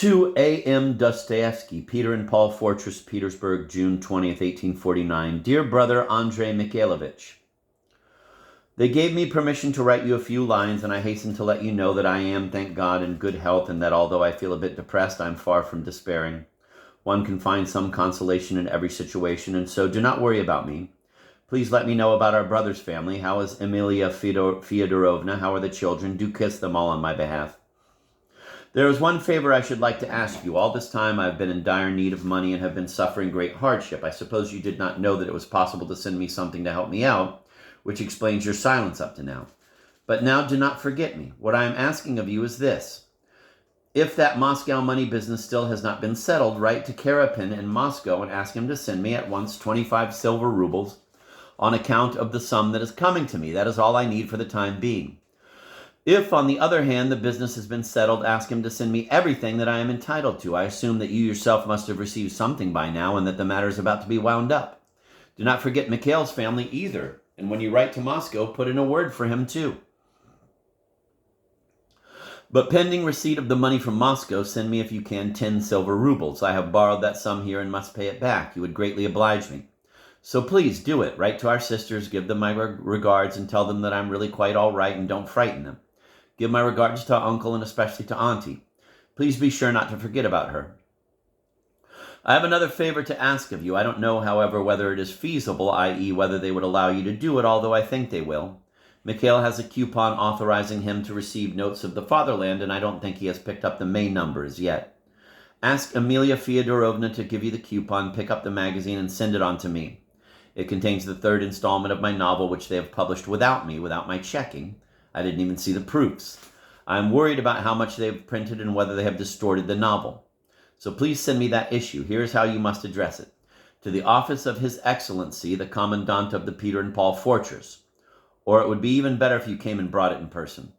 To A.M. Dostoyevsky, Peter and Paul Fortress, Petersburg, June 20th, 1849. Dear brother Andrei Mikhailovich, they gave me permission to write you a few lines, and I hasten to let you know that I am, thank God, in good health, and that although I feel a bit depressed, I'm far from despairing. One can find some consolation in every situation, and so do not worry about me. Please let me know about our brother's family. How is Emilia Fyodorovna? How are the children? Do kiss them all on my behalf. There is one favor I should like to ask you. All this time I have been in dire need of money and have been suffering great hardship. I suppose you did not know that it was possible to send me something to help me out, which explains your silence up to now. But now do not forget me. What I am asking of you is this. If that Moscow money business still has not been settled, write to Karapin in Moscow and ask him to send me at once 25 silver rubles on account of the sum that is coming to me. That is all I need for the time being. If, on the other hand, the business has been settled, ask him to send me everything that I am entitled to. I assume that you yourself must have received something by now and that the matter is about to be wound up. Do not forget Mikhail's family either, and when you write to Moscow, put in a word for him too. But pending receipt of the money from Moscow, send me, if you can, 10 silver rubles. I have borrowed that sum here and must pay it back. You would greatly oblige me. So please do it. Write to our sisters, give them my regards, and tell them that I'm really quite all right and don't frighten them. Give my regards to Uncle and especially to Auntie. Please be sure not to forget about her. I have another favor to ask of you. I don't know, however, whether it is feasible, i.e. whether they would allow you to do it, although I think they will. Mikhail has a coupon authorizing him to receive notes of the fatherland, and I don't think he has picked up the May number as yet. Ask Emilia Fyodorovna to give you the coupon, pick up the magazine, and send it on to me. It contains the third installment of my novel, which they have published without me, without my checking. I didn't even see the proofs. I'm worried about how much they've printed and whether they have distorted the novel. So please send me that issue. Here's how you must address it. To the office of His Excellency, the Commandant of the Peter and Paul Fortress. Or it would be even better if you came and brought it in person.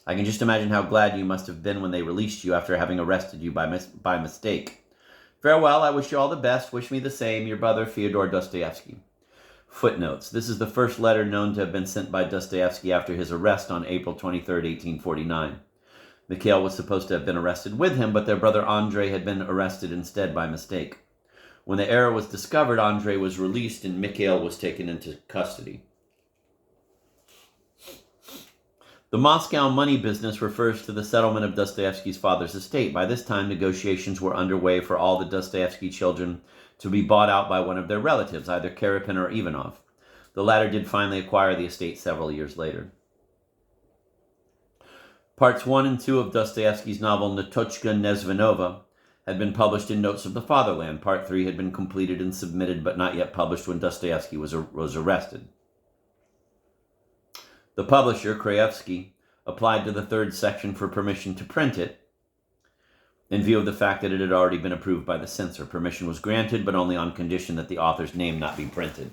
I can just imagine how glad you must have been when they released you after having arrested you by mistake. Farewell, I wish you all the best. Wish me the same, your brother Fyodor Dostoyevsky. Footnotes. This is the first letter known to have been sent by Dostoyevsky after his arrest on April 23, 1849. Mikhail was supposed to have been arrested with him, but their brother Andrei had been arrested instead by mistake. When the error was discovered, Andrei was released and Mikhail was taken into custody. The Moscow money business refers to the settlement of Dostoyevsky's father's estate. By this time, negotiations were underway for all the Dostoyevsky children to be bought out by one of their relatives, either Karapin or Ivanov. The latter did finally acquire the estate several years later. Parts 1 and 2 of Dostoyevsky's novel Natochka Nezvanova had been published in Notes of the Fatherland. Part 3 had been completed and submitted, but not yet published when Dostoyevsky was arrested. The publisher, Krayevsky, applied to the third section for permission to print it, in view of the fact that it had already been approved by the censor. Permission was granted, but only on condition that the author's name not be printed.